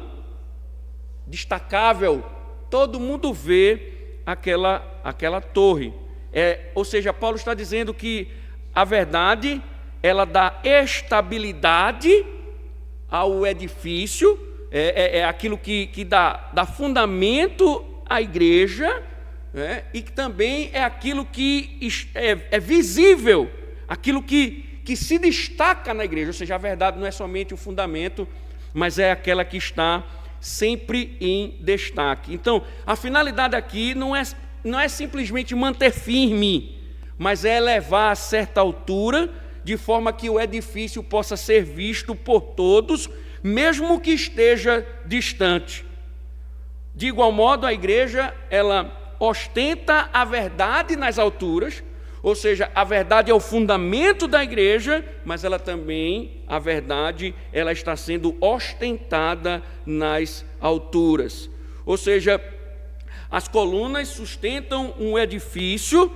destacável. Todo mundo vê aquela torre. Ou seja, Paulo está dizendo que a verdade, ela dá estabilidade ao edifício, é aquilo que dá fundamento à igreja, e que também é aquilo que é visível, aquilo que se destaca na igreja. Ou seja, a verdade não é somente o fundamento, mas é aquela que está sempre em destaque. Então, a finalidade aqui não é simplesmente manter firme, mas é elevar a certa altura, de forma que o edifício possa ser visto por todos, mesmo que esteja distante. De igual modo, a igreja, ela ostenta a verdade nas alturas, ou seja, a verdade é o fundamento da igreja, mas ela também, a verdade, ela está sendo ostentada nas alturas. Ou seja, as colunas sustentam um edifício,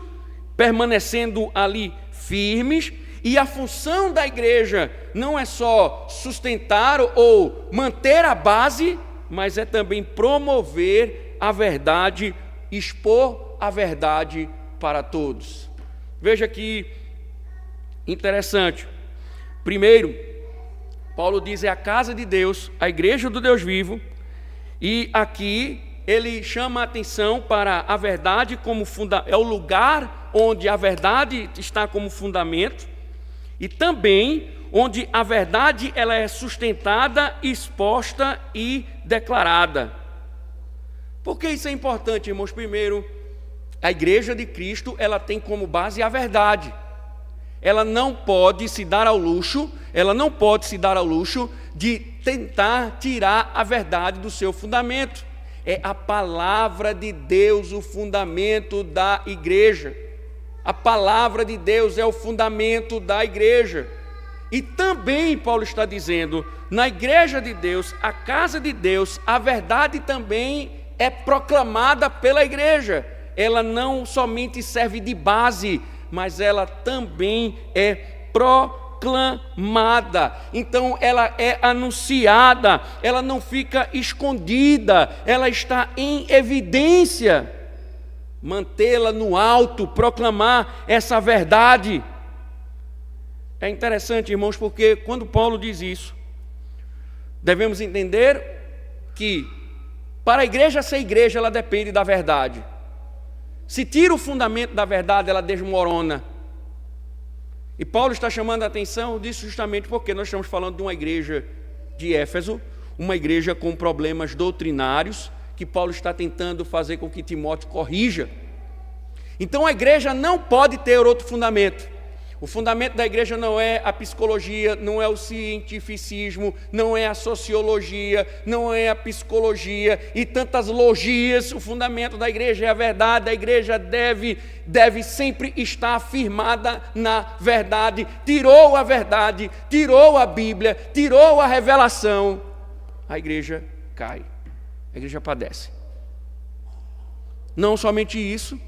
permanecendo ali firmes, e a função da igreja não é só sustentar ou manter a base, mas é também promover a verdade, expor a verdade para todos. Veja que interessante. Primeiro, Paulo diz é a casa de Deus, a igreja do Deus vivo, e aqui ele chama a atenção para a verdade como é o lugar onde a verdade está como fundamento, e também onde a verdade ela é sustentada, exposta e declarada. Por que isso é importante, irmãos? Primeiro, a igreja de Cristo, ela tem como base a verdade. Ela não pode se dar ao luxo de tentar tirar a verdade do seu fundamento. É a palavra de Deus o fundamento da igreja. A palavra de Deus é o fundamento da igreja. E também Paulo está dizendo, na igreja de Deus, a casa de Deus, a verdade também é proclamada pela igreja. Ela não somente serve de base, mas ela também é proclamada. Então ela é anunciada, ela não fica escondida, ela está em evidência. Mantê-la no alto, proclamar essa verdade. É interessante, irmãos, porque quando Paulo diz isso, devemos entender que para a igreja ser igreja, ela depende da verdade. Se tira o fundamento da verdade, ela desmorona. E Paulo está chamando a atenção disso justamente porque nós estamos falando de uma igreja de Éfeso, uma igreja com problemas doutrinários, que Paulo está tentando fazer com que Timóteo corrija. Então a igreja não pode ter outro fundamento. O fundamento da igreja não é a psicologia, não é o cientificismo, não é a sociologia, não é a psicologia e tantas logias. O fundamento da igreja é a verdade. A igreja deve sempre estar firmada na verdade. Tirou a verdade, tirou a Bíblia, tirou a revelação, a igreja cai, a igreja padece. Não somente isso,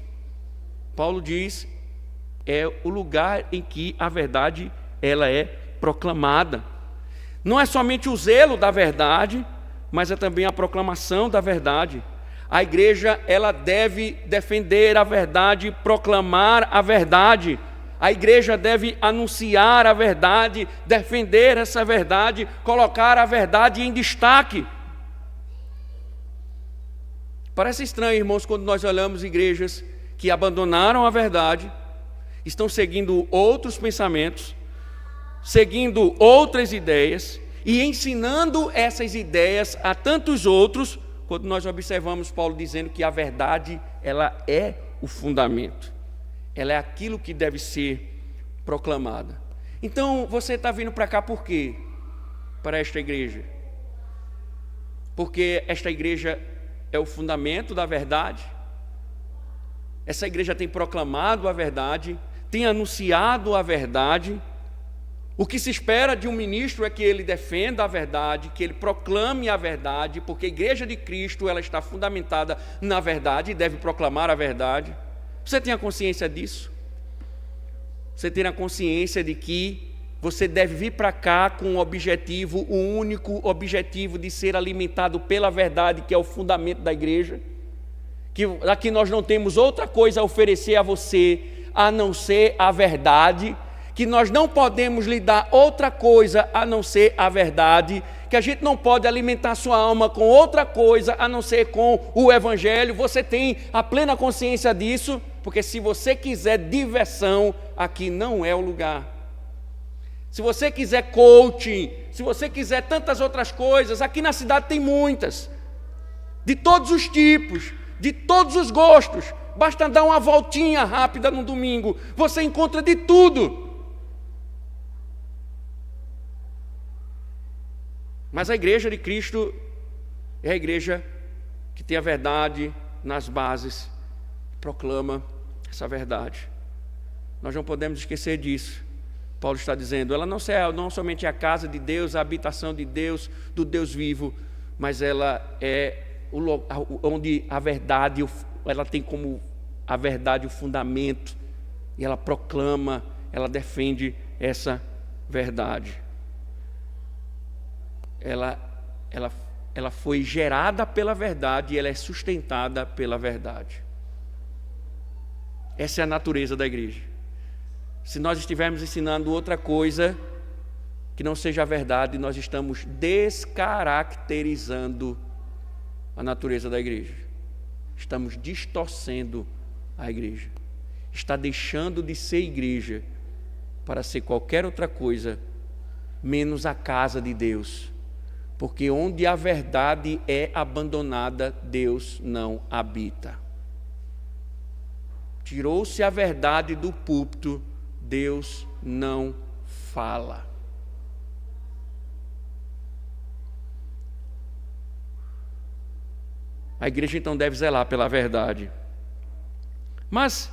Paulo diz, é o lugar em que a verdade ela é proclamada. Não é somente o zelo da verdade, mas é também a proclamação da verdade. A igreja ela deve defender a verdade, proclamar a verdade. A igreja deve anunciar a verdade, defender essa verdade, colocar a verdade em destaque. Parece estranho, irmãos, quando nós olhamos igrejas que abandonaram a verdade, estão seguindo outros pensamentos, seguindo outras ideias e ensinando essas ideias a tantos outros, quando nós observamos Paulo dizendo que a verdade, ela é o fundamento, ela é aquilo que deve ser proclamada. Então, você está vindo para cá por quê? Para esta igreja. Porque esta igreja é o fundamento da verdade. Essa igreja tem proclamado a verdade, tem anunciado a verdade. O que se espera de um ministro é que ele defenda a verdade, que ele proclame a verdade, porque a igreja de Cristo ela está fundamentada na verdade e deve proclamar a verdade. Você tem a consciência disso? Você tem a consciência de que você deve vir para cá com um objetivo, o único objetivo de ser alimentado pela verdade, que é o fundamento da igreja? Que aqui nós não temos outra coisa a oferecer a você, a não ser a verdade, que nós não podemos lhe dar outra coisa a não ser a verdade, que a gente não pode alimentar sua alma com outra coisa a não ser com o Evangelho. Você tem a plena consciência disso? Porque se você quiser diversão, aqui não é o lugar. Se você quiser coaching, se você quiser tantas outras coisas, aqui na cidade tem muitas, de todos os tipos, de todos os gostos. Basta dar uma voltinha rápida no domingo, você encontra de tudo. Mas a igreja de Cristo é a igreja que tem a verdade nas bases, proclama essa verdade. Nós não podemos esquecer disso. Paulo está dizendo, ela não somente é a casa de Deus, a habitação de Deus, do Deus vivo, mas ela é o lugar onde a verdade, ela tem como a verdade o fundamento, e ela proclama, ela defende essa verdade. Ela foi gerada pela verdade e ela é sustentada pela verdade. Essa é a natureza da igreja. Se nós estivermos ensinando outra coisa que não seja a verdade, nós estamos descaracterizando a natureza da igreja. Estamos distorcendo a igreja. Está deixando de ser igreja para ser qualquer outra coisa, menos a casa de Deus. Porque onde a verdade é abandonada, Deus não habita. Tirou-se a verdade do púlpito, Deus não fala. A igreja então deve zelar pela verdade. Mas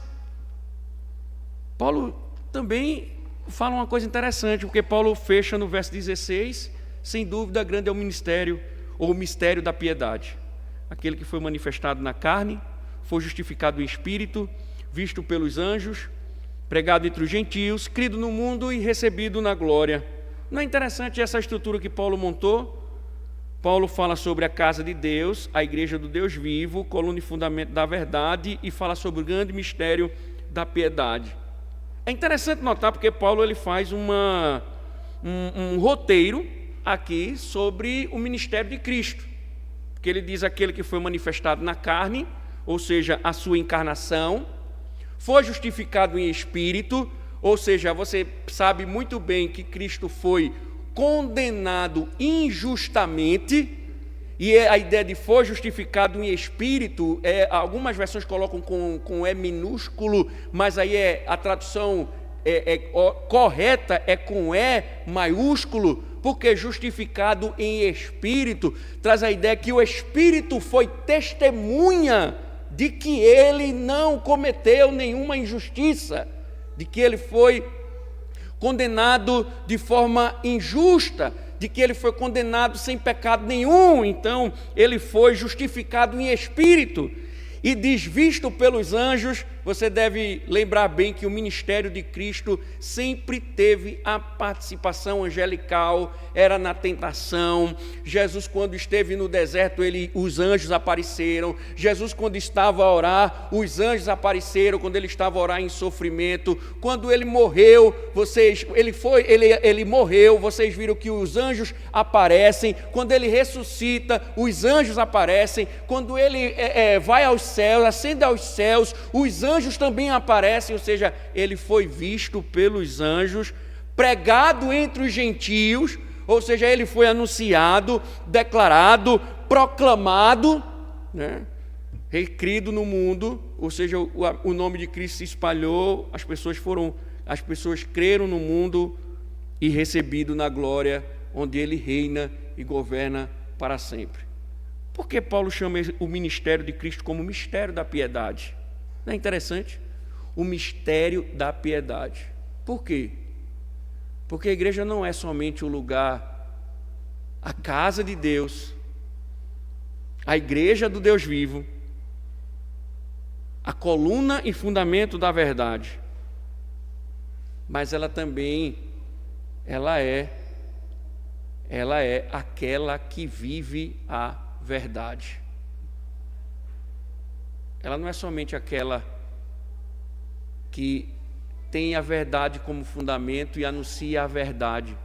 Paulo também fala uma coisa interessante, porque Paulo fecha no verso 16, sem dúvida grande é o ministério, ou o mistério da piedade. Aquele que foi manifestado na carne, foi justificado em espírito, visto pelos anjos, pregado entre os gentios, crido no mundo e recebido na glória. Não é interessante essa estrutura que Paulo montou? Paulo fala sobre a casa de Deus, a igreja do Deus vivo, coluna e fundamento da verdade, e fala sobre o grande mistério da piedade. É interessante notar porque Paulo ele faz um roteiro aqui sobre o ministério de Cristo. Porque ele diz aquele que foi manifestado na carne, ou seja, a sua encarnação, foi justificado em espírito, Ou seja, você sabe muito bem que Cristo foi condenado injustamente, e a ideia de foi justificado em espírito, algumas versões colocam com E minúsculo, mas aí a tradução correta é com E maiúsculo, porque justificado em espírito traz a ideia que o espírito foi testemunha de que ele não cometeu nenhuma injustiça, de que ele foi condenado de forma injusta, de que ele foi condenado sem pecado nenhum. Então ele foi justificado em espírito e desvisto pelos anjos. Você deve lembrar bem que o ministério de Cristo sempre teve a participação angelical, era na tentação. Jesus, quando esteve no deserto, os anjos apareceram. Jesus, quando estava a orar, os anjos apareceram. Quando ele estava a orar em sofrimento, quando ele morreu, ele morreu, vocês viram que os anjos aparecem. Quando ele ressuscita, os anjos aparecem. Quando ele vai aos céus, ascende aos céus, os anjos também aparecem, ou seja, ele foi visto pelos anjos, pregado entre os gentios, ou seja, ele foi anunciado, declarado, proclamado, né? Recrido no mundo, ou seja, o nome de Cristo se espalhou, as pessoas creram no mundo e recebido na glória, onde ele reina e governa para sempre. Por que Paulo chama o ministério de Cristo como mistério da piedade? Não é interessante? O mistério da piedade. Por quê? Porque a igreja não é somente o lugar, a casa de Deus, a igreja do Deus vivo, a coluna e fundamento da verdade, mas ela também, ela é aquela que vive a verdade. Ela não é somente aquela que tem a verdade como fundamento e anuncia a verdade.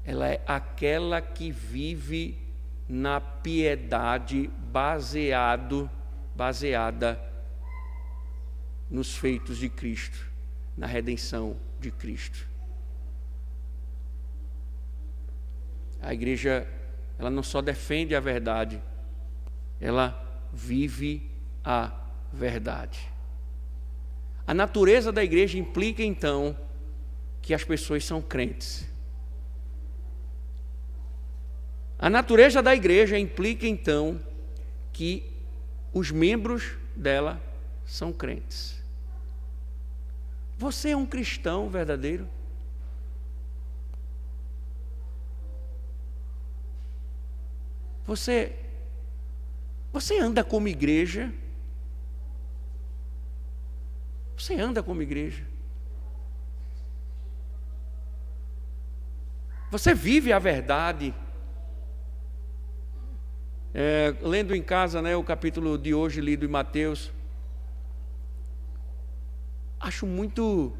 Ela é aquela que vive na piedade baseada nos feitos de Cristo, na redenção de Cristo. A igreja, ela não só defende a verdade, ela vive a verdade. A natureza da igreja implica, então, que as pessoas são crentes. A natureza da igreja implica, então, que os membros dela são crentes. Você é um cristão verdadeiro? Você anda como igreja? Você anda como igreja? Você vive a verdade? Lendo em casa, o capítulo de hoje, lido em Mateus, acho muito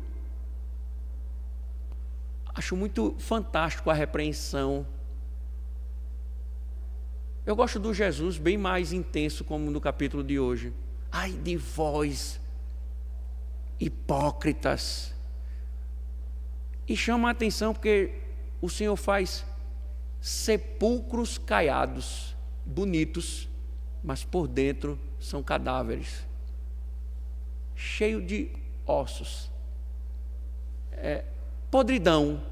fantástico a repreensão. Eu gosto do Jesus bem mais intenso, como no capítulo de hoje. Ai de vós, hipócritas. E chama a atenção porque o Senhor faz sepulcros caiados, bonitos, mas por dentro são cadáveres, cheio de ossos, podridão.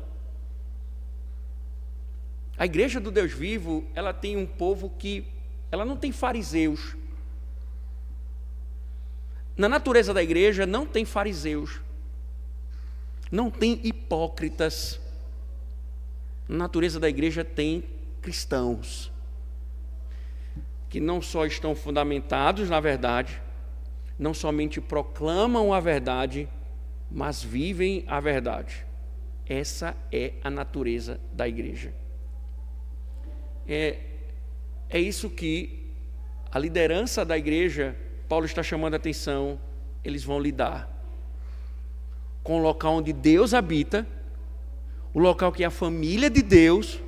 A igreja do Deus vivo, ela tem um povo que, ela não tem fariseus. Na natureza da igreja não tem fariseus, não tem hipócritas. Na natureza da igreja tem cristãos, que não só estão fundamentados na verdade, não somente proclamam a verdade, mas vivem a verdade. Essa é a natureza da igreja. É isso que a liderança da igreja, Paulo está chamando a atenção, eles vão lidar com o local onde Deus habita, o local que é a família de Deus,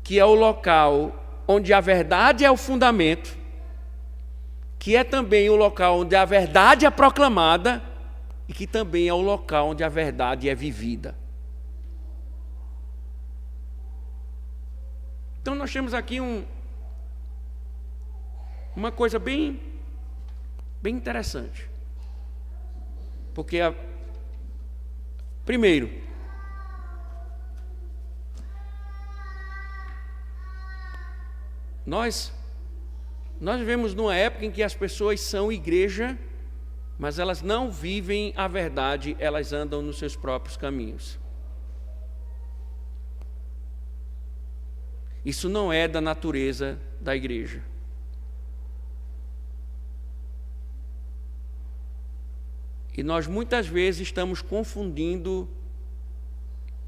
que é o local onde a verdade é o fundamento, que é também o local onde a verdade é proclamada e que também é o local onde a verdade é vivida. Então nós temos aqui uma coisa bem interessante. Porque, primeiro, nós vivemos numa época em que as pessoas são igreja, mas elas não vivem a verdade, elas andam nos seus próprios caminhos. Isso não é da natureza da igreja. E nós muitas vezes estamos confundindo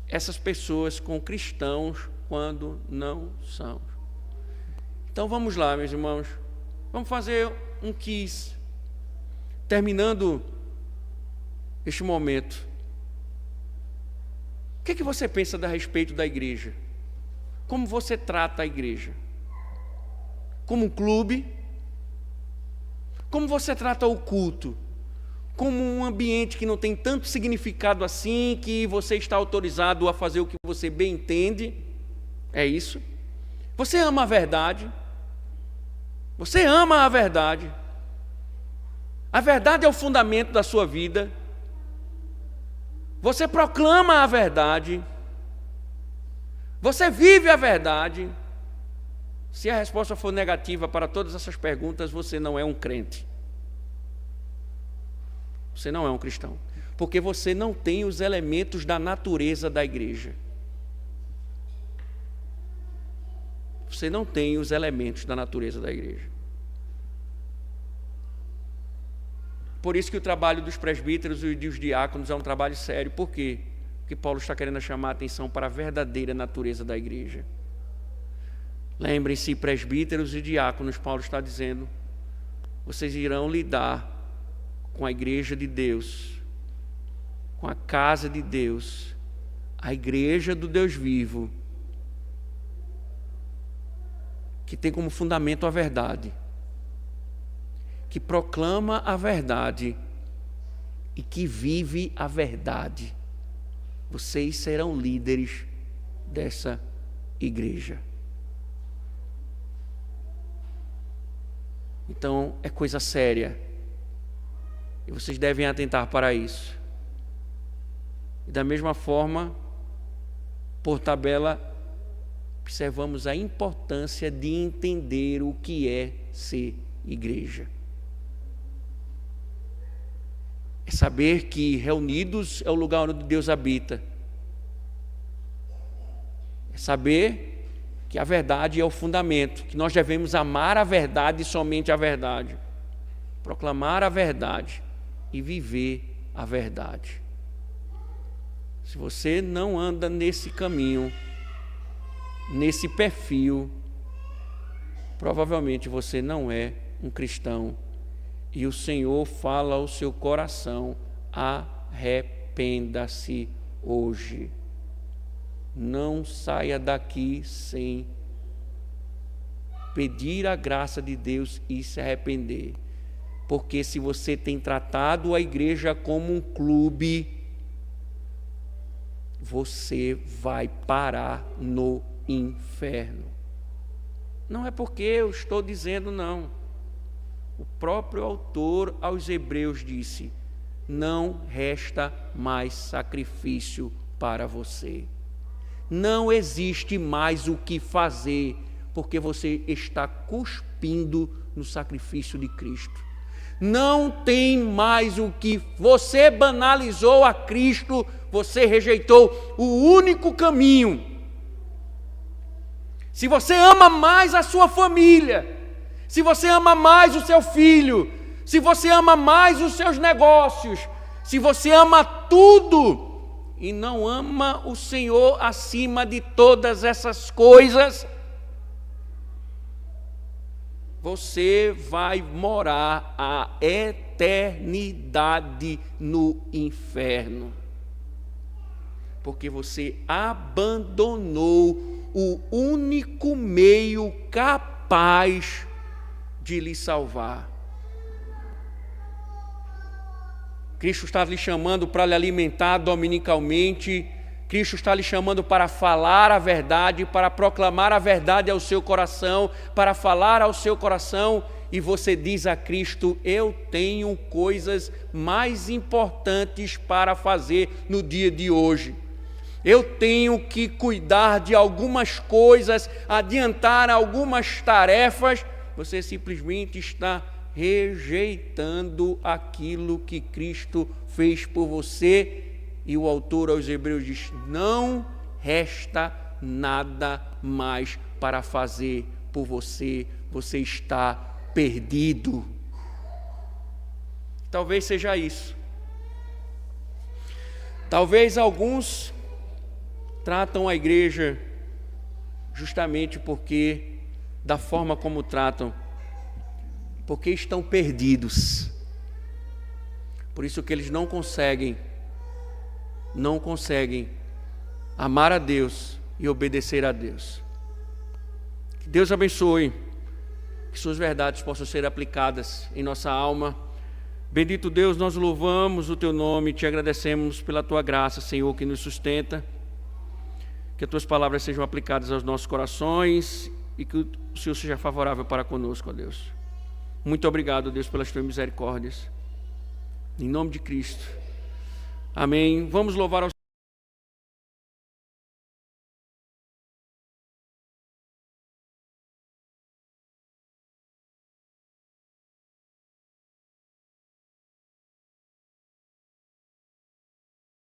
essas pessoas com cristãos quando não são. Então vamos lá, meus irmãos. Vamos fazer um quiz. Terminando este momento. O que é que você pensa a respeito da igreja? Como você trata a igreja? Como um clube? Como você trata o culto? Como um ambiente que não tem tanto significado assim, que você está autorizado a fazer o que você bem entende? É isso? Você ama a verdade? Você ama a verdade? A verdade é o fundamento da sua vida. Você proclama a verdade. Você vive a verdade. Se a resposta for negativa para todas essas perguntas, você não é um crente. Você não é um cristão. Porque você não tem os elementos da natureza da igreja. Você não tem os elementos da natureza da igreja. Por isso que o trabalho dos presbíteros e dos diáconos é um trabalho sério. Por quê? Porque Paulo está querendo chamar a atenção para a verdadeira natureza da igreja. Lembrem-se, presbíteros e diáconos, Paulo está dizendo, vocês irão lidar com a igreja de Deus, com a casa de Deus, a igreja do Deus vivo, que tem como fundamento a verdade, que proclama a verdade e que vive a verdade. Vocês serão líderes dessa igreja. Então, é coisa séria. E vocês devem atentar para isso. E da mesma forma, por tabela, observamos a importância de entender o que é ser igreja. É saber que reunidos é o lugar onde Deus habita. É saber que a verdade é o fundamento, que nós devemos amar a verdade e somente a verdade, proclamar a verdade e viver a verdade. Se você não anda nesse caminho, nesse perfil, provavelmente você não é um cristão. E o Senhor fala ao seu coração: arrependa-se hoje. Não saia daqui sem pedir a graça de Deus e se arrepender. Porque se você tem tratado a igreja como um clube, você vai parar no inferno. Não é porque eu estou dizendo, não. O próprio autor aos Hebreus disse: não resta mais sacrifício para você. Não existe mais o que fazer, porque você está cuspindo no sacrifício de Cristo. Não tem mais o que... Você banalizou a Cristo, você rejeitou o único caminho. Se você ama mais a sua família, se você ama mais o seu filho, se você ama mais os seus negócios, se você ama tudo e não ama o Senhor acima de todas essas coisas, você vai morar a eternidade no inferno. Porque você abandonou o único meio capaz de lhe salvar. Cristo está lhe chamando para lhe alimentar dominicalmente. Cristo está lhe chamando para falar a verdade, para proclamar a verdade ao seu coração, para falar ao seu coração, e você diz a Cristo: eu tenho coisas mais importantes para fazer no dia de hoje. Eu tenho que cuidar de algumas coisas, adiantar algumas tarefas. Você simplesmente está rejeitando aquilo que Cristo fez por você. E o autor aos Hebreus diz: não resta nada mais para fazer por você, você está perdido. Talvez seja isso. Talvez alguns tratam a igreja justamente porque, da forma como tratam, porque estão perdidos. Por isso que eles não conseguem amar a Deus e obedecer a Deus. Que Deus abençoe, que suas verdades possam ser aplicadas em nossa alma. Bendito Deus, nós louvamos o teu nome, te agradecemos pela tua graça, Senhor, que nos sustenta. Que as tuas palavras sejam aplicadas aos nossos corações e que o Senhor seja favorável para conosco, ó Deus. Muito obrigado, Deus, pelas tuas misericórdias. Em nome de Cristo. Amém. Vamos louvar ao